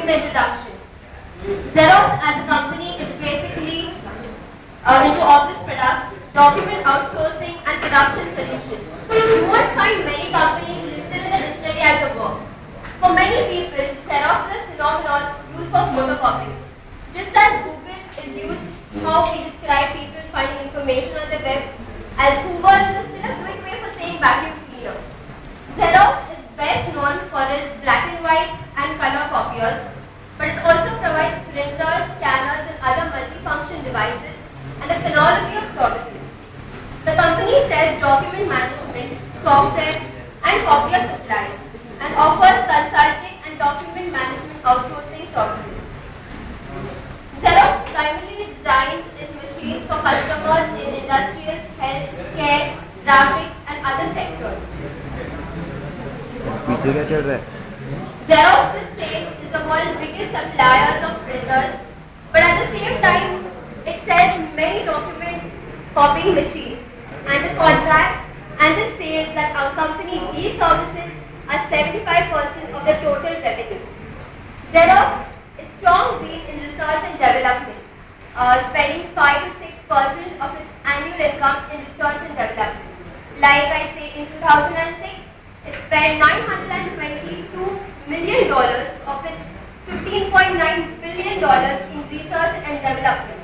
the introduction. Xerox as a company is basically into office products, document outsourcing and production solutions. You won't find many companies listed in the dictionary as a verb. For many people, Xerox is a phenomenon used for photocopying. Just as Google is used how we describe people finding information on the web, as Hoover is still a quick way for saying vacuum cleaner. Xerox is best known for its black and white and color copiers, but it also provides printers, scanners and other multifunction devices and a panoply of services. The company sells document management, software and copier supplies and offers consulting and document management outsourcing services. Xerox primarily designs its machines for customers in industrials, healthcare, graphics and other sectors. पीछे क्या चल रहा है? Xerox with sales is the world's biggest suppliers of printers, but at the same time, it sells many document copying machines, and the contracts and the sales that accompany these services are 75% of the total revenue. Xerox is strong lead in research and development, spending 5 to 6% of its annual income in research and development. Like I say, in 2006, it spent $922 million of its $15.9 billion in research and development.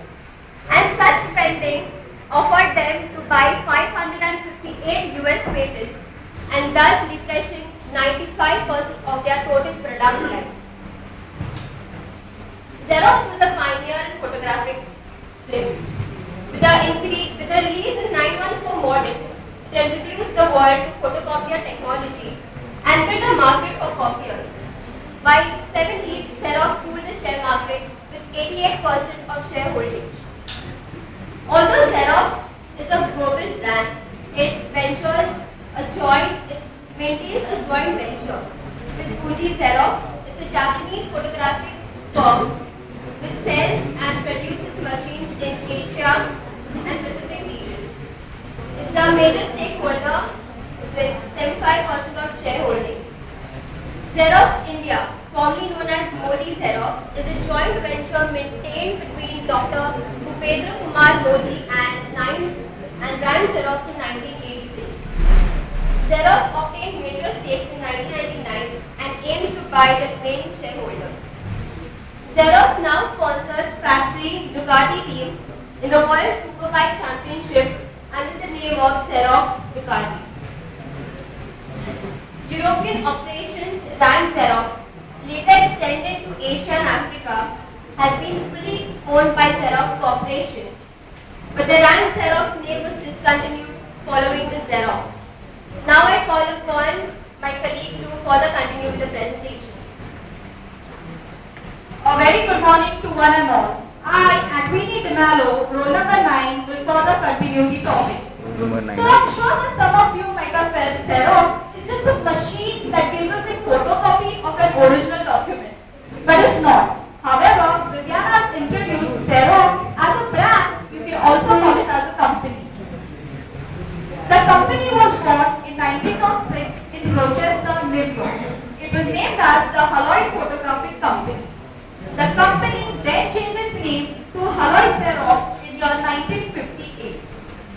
And such spending offered them to buy 558 US patents and thus refreshing 95% of their total product line. Xerox was a pioneer in photographic film. With the release in 914 model, it introduced the world to photocopier technology and built a market for copiers. By 70s, Xerox ruled the share market with 88% of shareholding. Although Xerox is a global brand, it maintains a joint venture with Fuji Xerox. It's a Japanese photographic firm which sells and produces machines in Asia and Pacific regions. It's a major stakeholder with 75% of shareholding. Xerox India, formerly known as Modi Xerox, is a joint venture maintained between Dr. Bhupendra Kumar Modi and Ram Xerox in 1983. Xerox obtained major stakes in 1999 and aims to buy the remaining shareholders. Xerox now sponsors factory Ducati team in the World Superbike Championship under the name of Xerox Ducati. European operations Rand Xerox, later extended to Asia and Africa, has been fully owned by Xerox Corporation, but the Rand Xerox name was discontinued following the Xerox. Now I call upon my colleague to further continue with the presentation. A very good morning to one and all. I, Aquini DeMallo, roll number 9, will further continue the topic. So I'm sure that some of you might have felt Xerox is just a machine that gives us a photocopy of an original document. But it's not. However, Viviana has introduced Xerox as a brand. You can also call it as a company. The company was born in 1906 in Rochester, New York. It was named as the Haloid Photographic Company. The company then changed its name to Haloid Xerox in year 1958.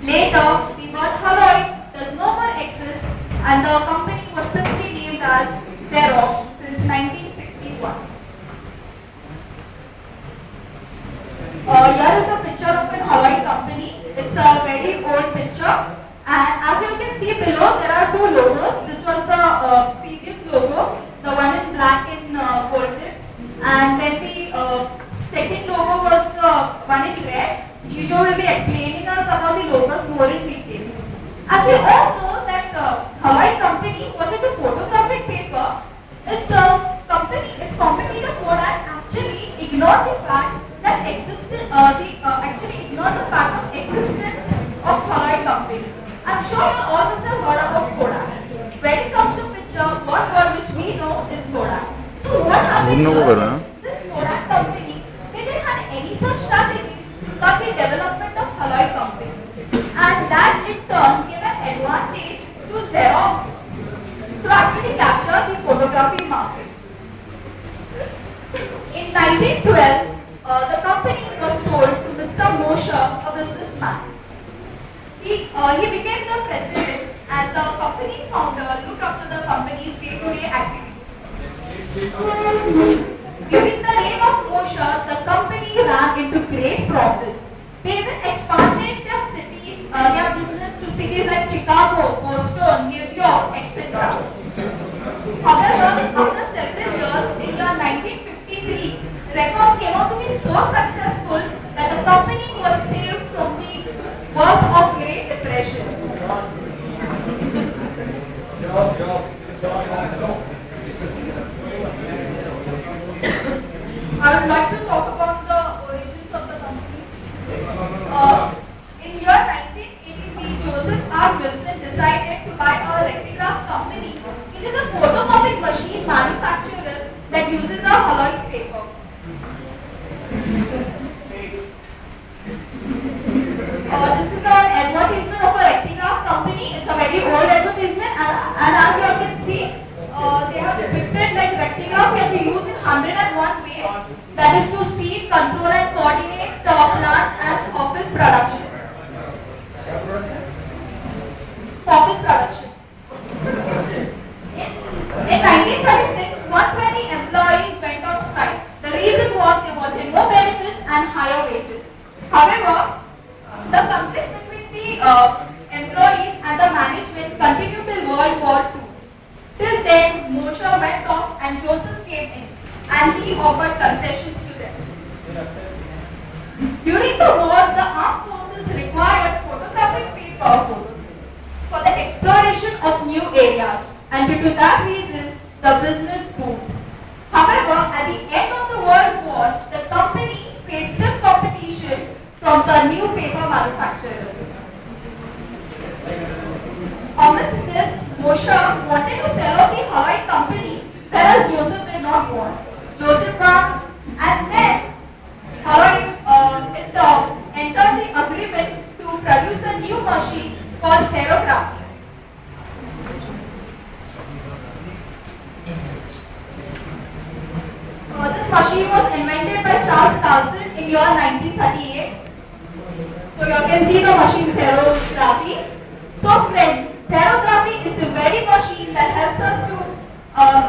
Later, the word Haloid does no more exist and the company was simply named as Xerox since 1961. Here is a picture of an Haloid company. It's a very old picture. And as you can see below, there are two logos. This was the previous logo, the one in black in golden. And then the second logo was the one in red. Jijo will be explaining us about the logos more in detail. As we all know that Haloid company was into photographic paper, its competitor Kodak actually ignored the fact that ignored the fact of existence of Haloid company. I'm sure you all must have heard about Kodak. When it comes to picture, one word which we know is Kodak. So what happened here is this Kodak company, they didn't have any such strategies to cut the development of Haloid company. And that in turn gave an advantage to Xerox to actually capture the photography market. 2012, the company was sold to Mr. Moshe, a businessman. He became the president, and the company's founder looked after the company's day-to-day activities. During the reign of Moshe, the company ran into great profits. They even expanded their business to cities like Chicago, Boston, New York, etc. However, after several years, in year 1953, records came out to be so successful that the company was saved from the worst of Great Depression. I would like to talk about the origins of the company. In year 1983, Joseph R. Wilson decided to buy a Rectigraph company, which is a photocopic machine manufacturer that uses a Haloid paper. This is an advertisement of a Rectigraph company. It's a very old advertisement, and as you can see, they have depicted like Rectigraph can be used in 101 ways. That is to speed, control, and coordinate plant and office production. In 1936, 120 employees went on strike. The reason was they wanted more benefits and higher wages. However, the conflict between the employees and the management continued till World War II. Till then, Moshe went off and Joseph came in, and he offered concessions to them. During the war, the armed forces required photographic paper for the exploration of new areas, and due to that reason, the business boomed. However, at the end of the World War, the company faced stiff competition from the new paper manufacturers. Amidst this, Moshe wanted to sell off the Haloid company, whereas Joseph did not want. Joseph won, and then Haloid entered the agreement to produce a new machine called xerography. This machine was invented by Charles Carlson in year 1938. So you can see the machine xerography. So friends, xerography is the very machine that helps us to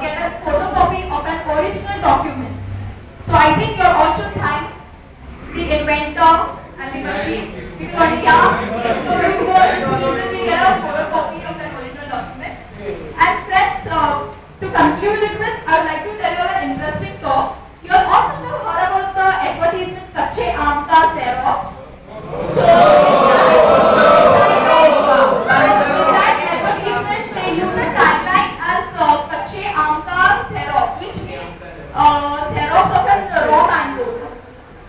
get a photocopy of an original document. So I think you all should thank the inventor and the machine, because on the we get a photocopy of an original document. And friends, to conclude it with, I would like to tell you an interesting talk. You all must have heard about the advertisement Kache Aam Ka Xerox. So, in that advertisement, they use the tagline as Kache Aam Ka Xerox, which means Xerox of a raw mango.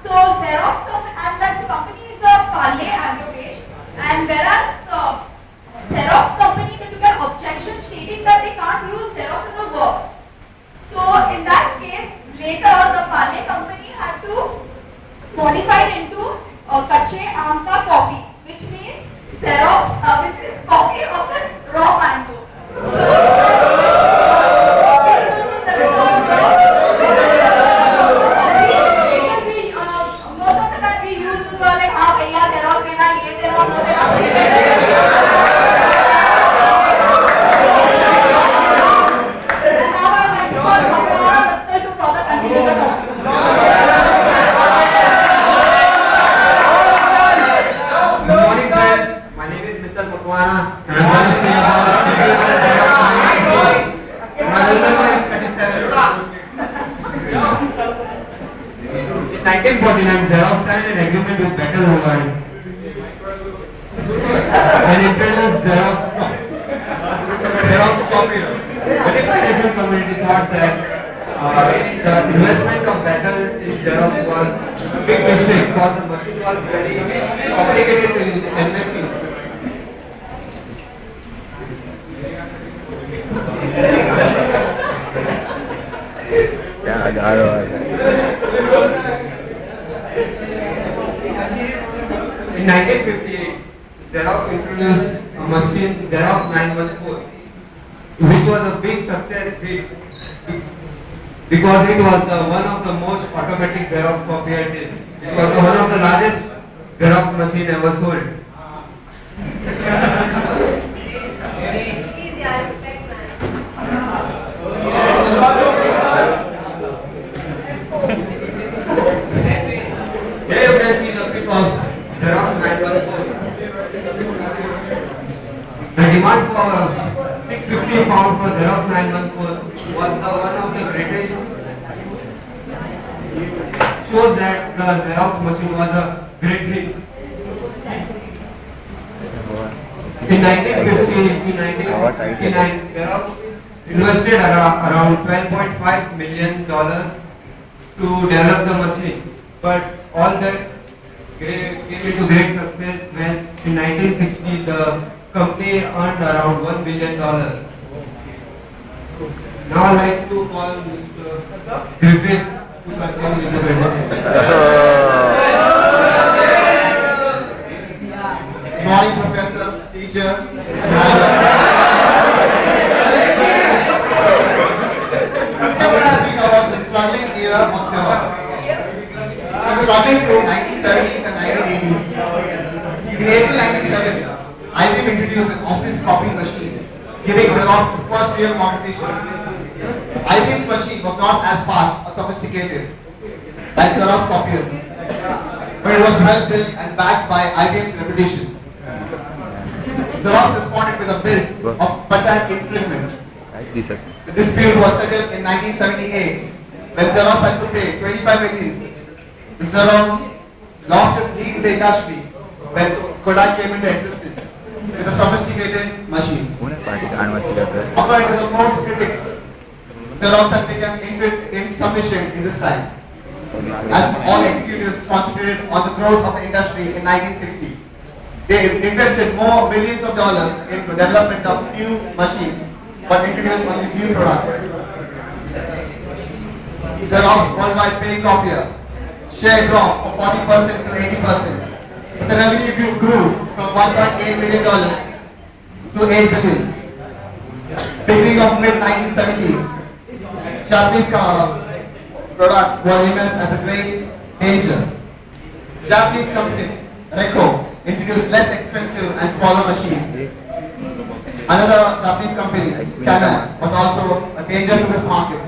So, Xerox and that company is the Parle Agro based, and whereas Xerox company they took an objection stating that they can't use Xerox as a verb. So in that case, later the Parle company had to modify it into Kache Aam Ka copy, which means Xerox, which is copy of a raw mango. Most of the time we use this word like, हाँ भैया Xerox देना, ये देना, वो देना. In 1949, Xerox signed an agreement with Better Worldwide and introduced Xerox copy. The international community thought that the investment of Better in Xerox was a big mistake because the machine was very complicated to use and messy. Yeah, I got it. In 1958, Xerox introduced a machine, Xerox 914, which was a big success hit because it was one of the most automatic Xerox copier it is. It was one of the largest Xerox machine ever sold. Please, yeah, respect, man. Here you can see the clip of Xerox 914. The demand for 650 pounds for Xerox 914 was one of the greatest. Shows that the Xerox machine was a great hit. In 1959, Xerox invested around $12.5 million to develop the machine, but all that came into great success when in 1960 the company earned around $1 billion. Now I'd like to call Mr. Griffith to continue with the presentation. Good morning, professors, teachers, and I'm going to speak about the struggling era of Xerox. Struggling through 1970s and 1980s. In April 97, IBM introduced an office copying machine, giving Xerox its first real competition. IBM's machine was not as fast or sophisticated as Xerox copiers, but it was well built and backed by IBM's reputation. Xerox responded with a bill of patent infringement. The dispute was settled in 1978 when Xerox had to pay 25 million. Xerox lost its lead in the industry when Kodak came into existence with a sophisticated machine. According to the most critics, Xerox had become insufficient in this time, as all executives concentrated on the growth of the industry in 1960. They invested more millions of dollars into development of new machines, but introduced only new products. Xerox worldwide pay copier share dropped from 40% to 80%. The revenue grew from $1.8 million to $8 billion. Beginning of mid-1970s, Japanese products were immersed as a great danger. Japanese company, Reco, introduced less expensive and smaller machines. Another Japanese company, Canon, was also a danger to this market.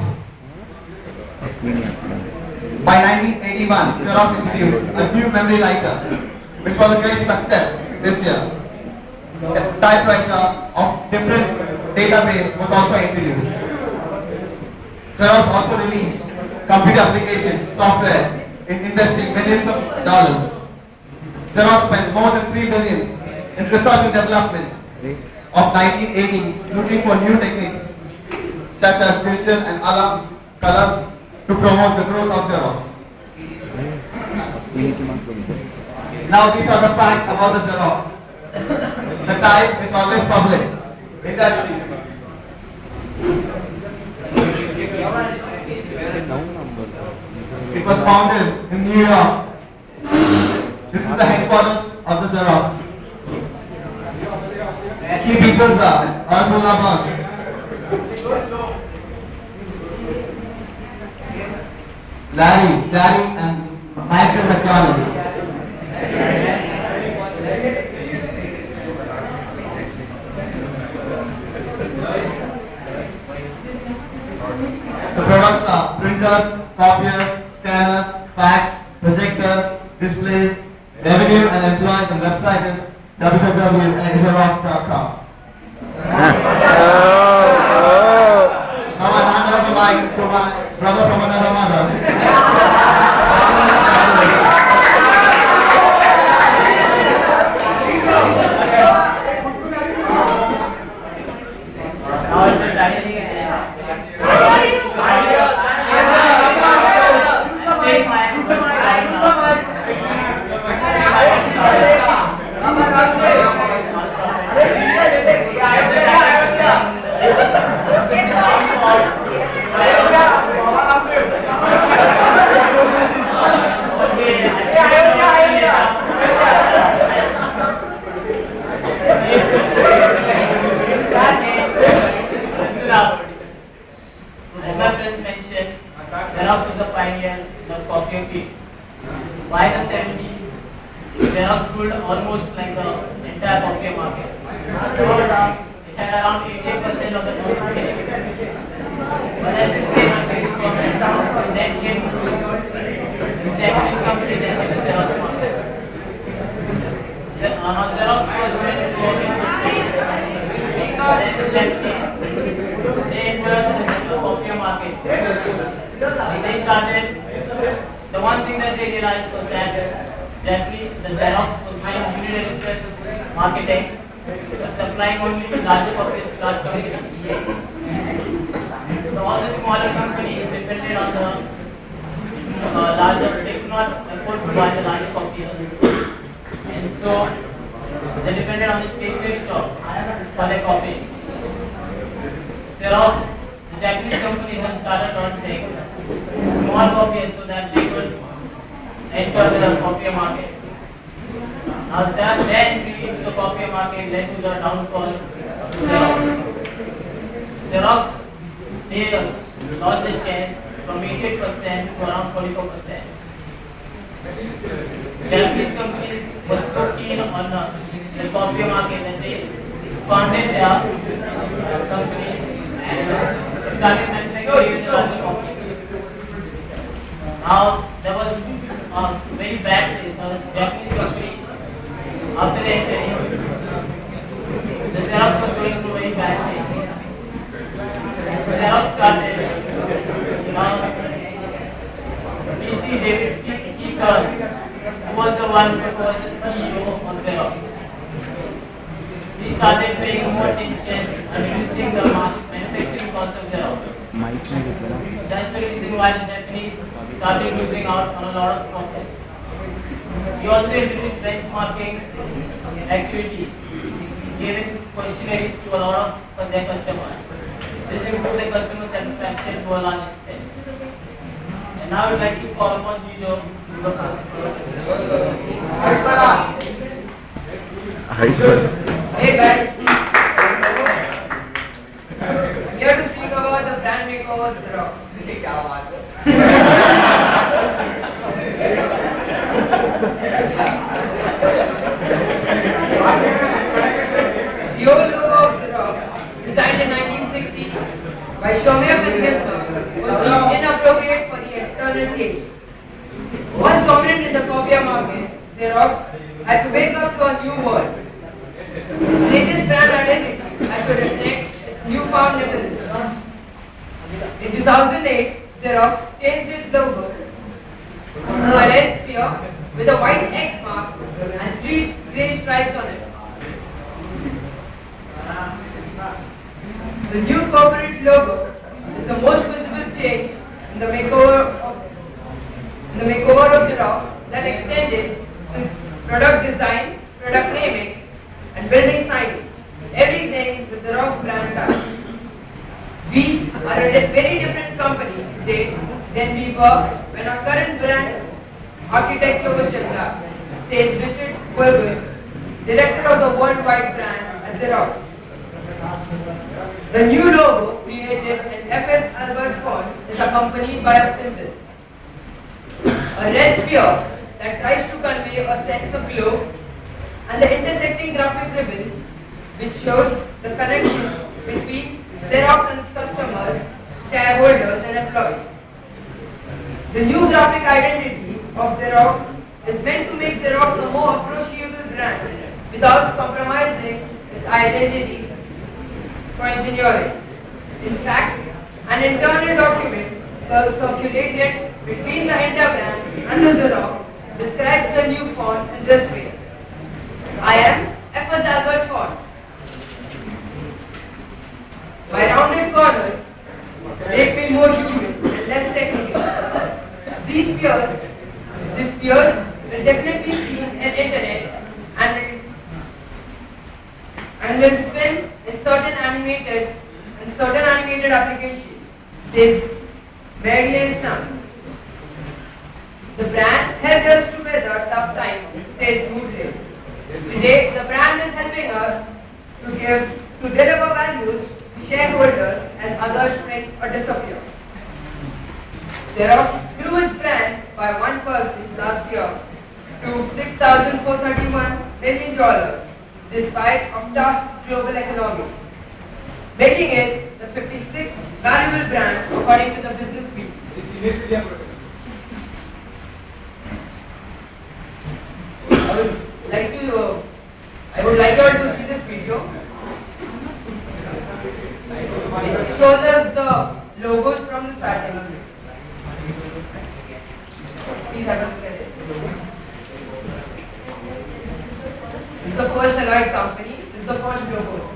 By 1981, Xerox introduced a new memory writer, which was a great success this year. A typewriter of different database was also introduced. Xerox also released computer applications, softwares, in investing millions of dollars. Xerox spent more than $3 billion in research and development of 1980s, looking for new techniques such as digital and colors to promote the growth of Xerox. Now these are the facts about the Xerox. The type is always public. Industries. It was founded in New York. This is the headquarters of the Xerox. Key people are Ursula Burns, Larry and Michael McDonald. The products are printers, copiers, scanners, fax, projectors, displays. Revenue and employees and website is www.xerox.com. Now I hand over the mic to my brother from another mother. As my friends mentioned, Xerox was the pioneer in the copy field. By the 70s, Xerox ruled almost like the entire copy market. It had around 88% of the total sales. But as the same increased profit, then came the Japanese companies entered the Xerox market. Now Xerox was going to go into sales. Then the Japanese, they entered the copy market. They started, the one thing that they realized was that the Xerox was doing unidirectional marketing, was supplying only to larger copies to large companies. So all the smaller companies depended on the larger, they could not afford to buy the larger copiers. And so they depended on the stationery shops for their copies. Xerox, the Japanese companies then started launching small copies so that they could enter the copier market. Now that entry into the copier market led to the downfall of Xerox. Xerox, they lost their shares from 88% to around 44%. Japanese companies were so keen on the copier market that they expanded their companies and started manufacturing the larger copies. Now there was a very bad phase. The Japanese companies, after they entered, the Xerox was going through a very bad phase. Xerox started, PC David E. Kearns, who was the one who was the CEO of Xerox. He started paying more attention and reducing the manufacturing cost of Xerox. That's the reason why the Japanese started losing out on a lot of profits. He also introduced benchmarking activities, giving questionnaires to a lot of their customers. This improved their customer satisfaction to a large extent. And now I would like to call upon Jijo to go Hey guys, I'm here to speak about the brand makeover Xerox. The old logo of Xerox, designed in 1960 by Shomiya and Gessner, was deemed inappropriate for the internet age. Once dominant in the copier market, Xerox had to wake up to a new world. Its latest brand identity had to reflect its newfound nimbleness. In 2008, Xerox changed its logo to a red spear with a white X mark and 3 grey stripes on it. The new corporate logo is the most visible change in the makeover of Xerox that extended to product design, product naming, and building signage. Everything the Xerox brand does. We are a very different company today than we were when our current brand architecture was developed, says Richard Berger, director of the worldwide brand at Xerox. The new logo, created in FS Albert font, is accompanied by a symbol, a red spear that tries to convey a sense of glow, and the intersecting graphic ribbons, which shows the connection between Xerox and its customers, shareholders, and employees. The new graphic identity of Xerox is meant to make Xerox a more approachable brand without compromising its identity for engineering. In fact, an internal document circulated between the India brand and the Xerox describes the new font in this way. I am FS Albert font. My rounded corners make me more human and less technical. These peers will definitely see an internet and will spin in certain animated applications, says Meridian Stumps. The brand helped us to weather tough times, says Moodle. Today, the brand is helping us to deliver values to shareholders as others shrink or disappear. Xerox grew its brand by 1% last year to $6,431 million despite of tough global economy, making it the 56th valuable brand according to the Business Week. I would like you all to see this video. It shows us the logos from the starting. Please have a look at it. This is the first allied company. This is the first logo.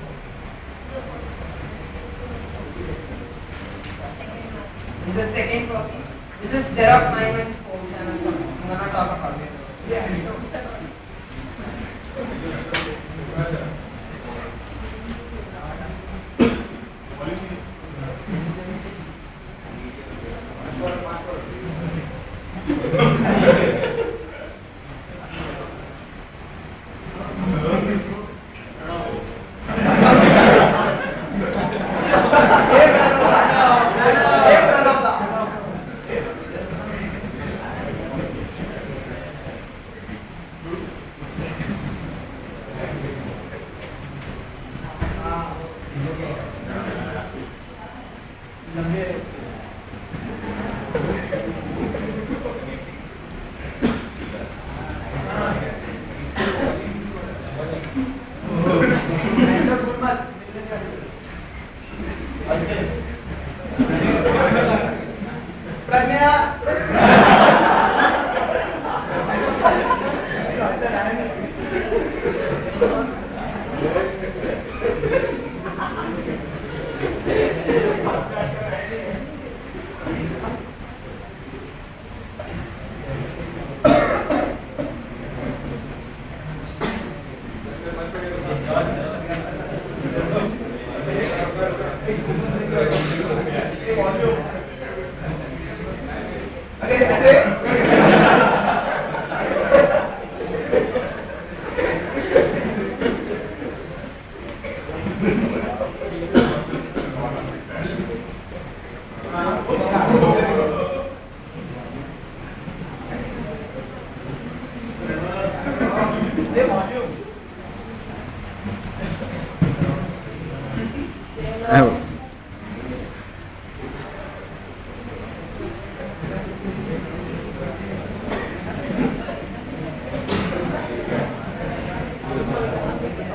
This is the second copy. This is Xerox 914, which I'm going to talk about it.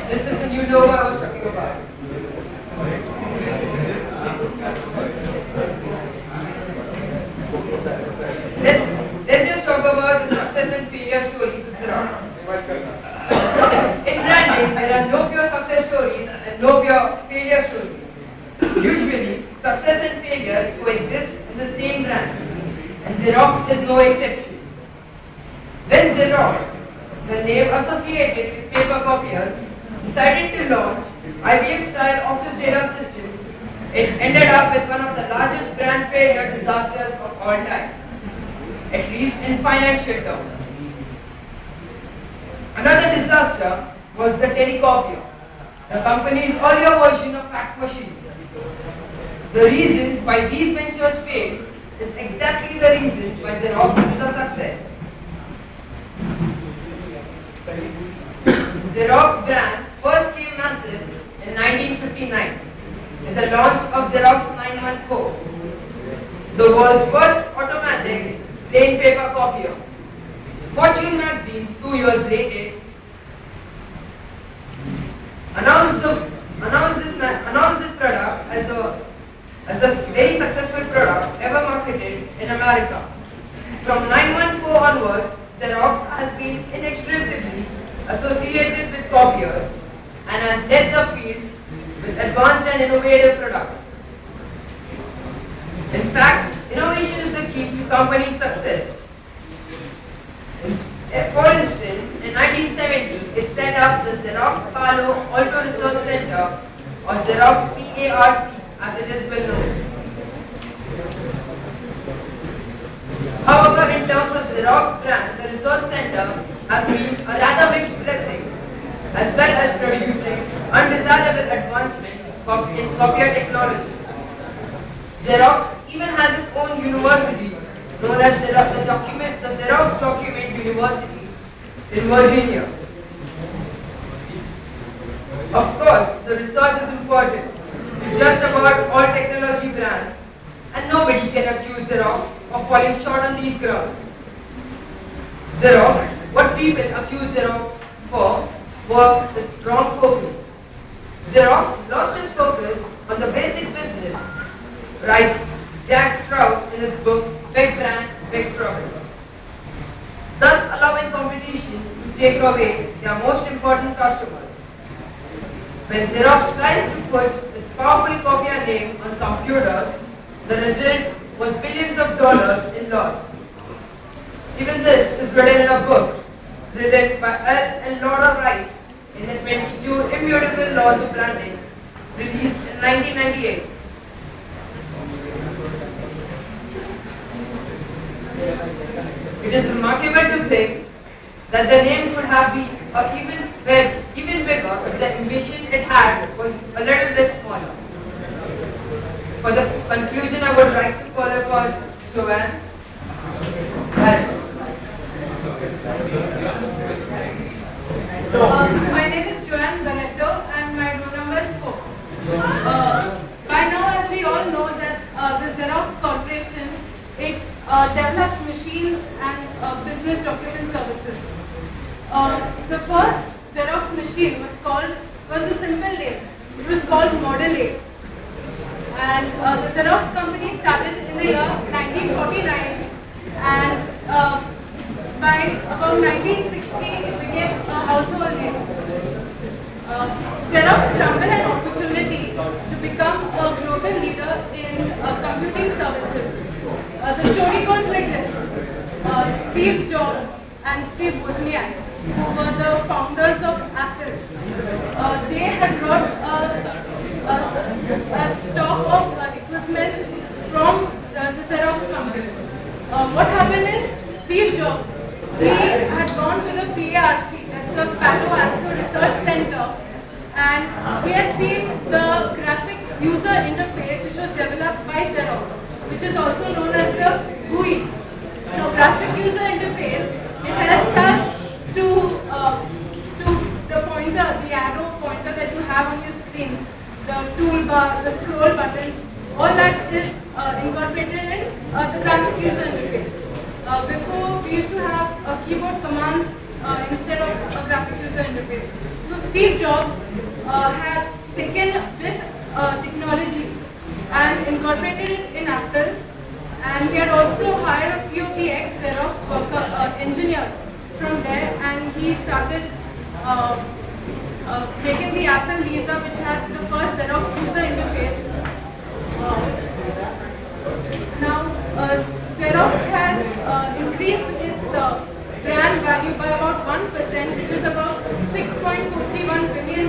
This is the new logo I was talking about. Let's just talk about the success and failure stories of Xerox. In branding, there are no pure success stories and no pure failure stories. Usually, success and failures coexist in the same brand, and Xerox is no exception. When Xerox, the name associated with paper copiers, decided to launch IBM-style office data system, it ended up with one of the largest brand failure disasters of all time, at least in financial terms. Another disaster was the telecopier, the company's earlier version of fax machine. The reasons why these ventures failed is exactly the reason why Xerox is a success. Xerox brand first came massive in 1959 with the launch of Xerox 914, the world's first automatic plain paper copier. Fortune magazine 2 years later announced this product as the very successful product ever marketed in America. From 914 onwards, Xerox has been inextricably associated with copiers and has led the field with advanced and innovative products. In fact, innovation is the key to company success. For instance, in 1970, it set up the Xerox Palo Alto Research Center, or Xerox PARC as it is well known. However, in terms of Xerox brand, the Research Center has been a rather mixed blessing, as well as producing undesirable advancement in copier technology. Xerox even has its own university known as the Xerox Document University in Virginia. Of course, the research is important to just about all technology brands, and nobody can accuse Xerox of falling short on these grounds. Xerox, what people accuse Xerox for were its wrong focus. Xerox lost its focus on the basic business, writes Jack Trout in his book Big Brand, Big Trouble, thus allowing competition to take away their most important customers. When Xerox tried to put its powerful copier name on computers, the result was billions of dollars in loss. Even this is written in a book written by L. and Laura Wright in the 22 Immutable Laws of Branding, released in 1998. It is remarkable to think that the name could have been even bigger if the ambition it had was a little bit smaller. For the conclusion, I would like to call upon Joanne. My name is Joanne Barreto and my roll number is 4. By now, as we all know that the Xerox Corporation, it develops machines and business document services. The first Xerox machine was a simple name. It was called Model A. And the Xerox company started in the year 1949, and by about 1960 it became a household name. Xerox stumbled an opportunity to become a global leader in computing services. The story goes like this. Steve Jobs and Steve Wozniak, who were the founders of Apple, they had brought a stock of equipments from the Xerox company. What happened is Steve Jobs, he had gone to the PARC, that's the Palo Alto Research Center, and he had seen the graphic user interface which was developed by Xerox, which is also known as the GUI. Now, graphic user interface, it helps us to the pointer, the arrow pointer that you have on your screens, the toolbar, the scroll buttons, all that is incorporated in the graphic user interface. Before, we used to have keyboard commands instead of a graphic user interface. So Steve Jobs had taken this technology and incorporated it in Apple, and he had also hired a few of the ex-Xerox engineers from there, and he started making the Apple Lisa, which had the first Xerox user interface. Now, Xerox has increased its brand value by about 1%, which is about $6.41 billion.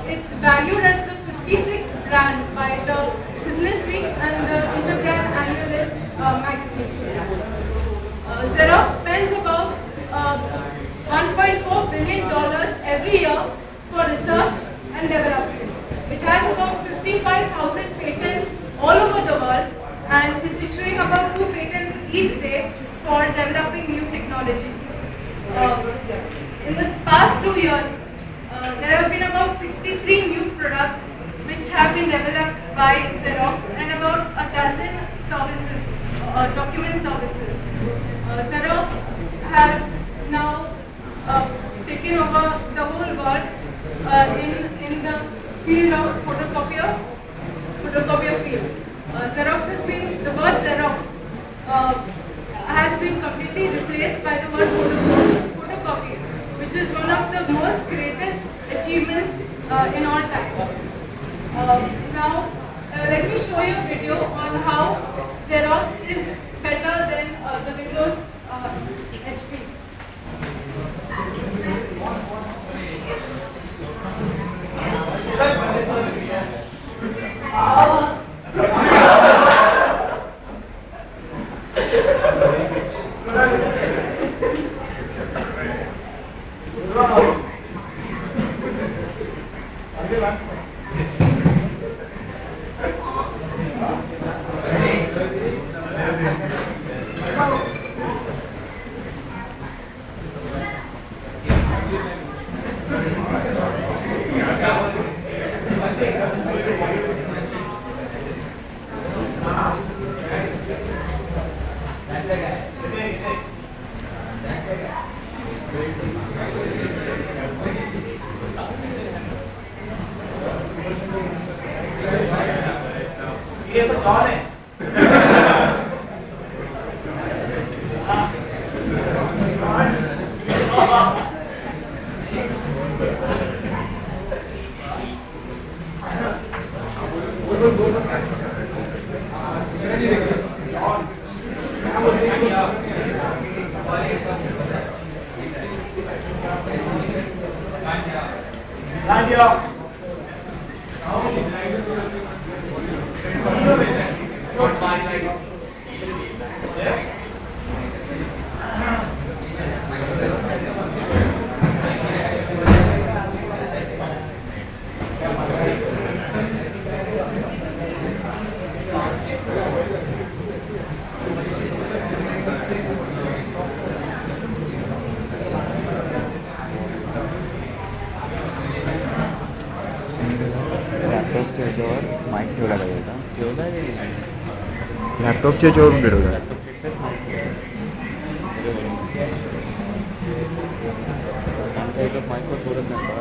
It's valued as the 56th brand by the Business Week and the Interbrand Annualist magazine. Xerox spends about $1.4 billion every year for research and development. It has about 55,000 patents all over the world and is issuing about 2 patents each day for developing new technologies. In the past 2 years, there have been about 63 new products which have been developed by Xerox and about a dozen services, document services. Xerox has now taken over the whole world in the field of photocopier field. Xerox has been, the word Xerox has been completely replaced by the word photocopy, which is one of the most greatest achievements in all times. Now, let me show you a video on how Xerox is better than the Windows HP. लॅपटॉपच्या ह्याच्यावर mike ठेवला पाहिजे होता. ठेवला लॅपटॉपच्या ह्याच्यावरून ठेवला. माईकवर बोलत नाही का?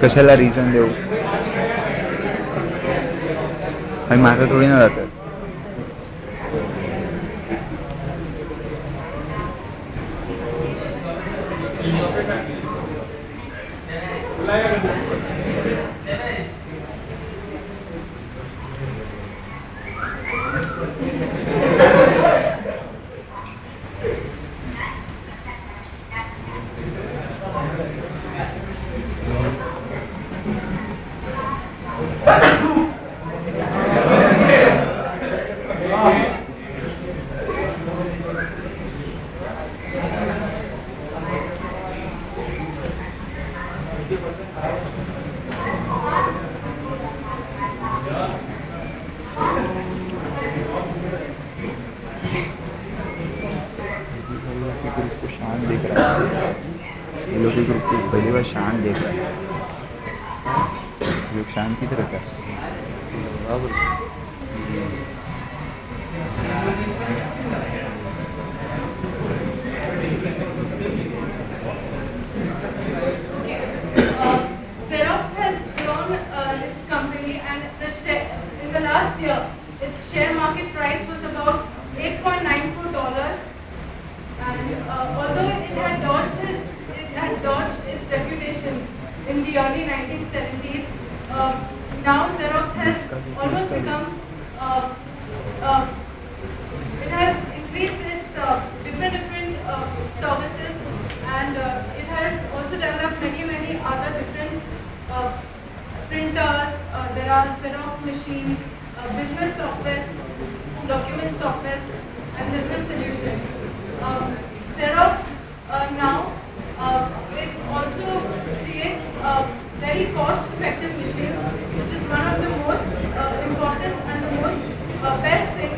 कशाला रिझन देऊ आणि माझं थोडी ना जातं. ग्रुप को शांत देख रहा है. ये लोग ग्रुप को पहली बार शांत देख रहा है. लोग शांत की तरह कर. Xerox has grown its company, and in the last year, its share market price was about $8.94. And although it had dodged its reputation in the early 1970s, now Xerox has almost become it has increased its different services, and it has also developed many other different printers. There are Xerox machines, business software, document software, and business solutions. Xerox now it also creates very cost-effective machines, which is one of the most important and the most best thing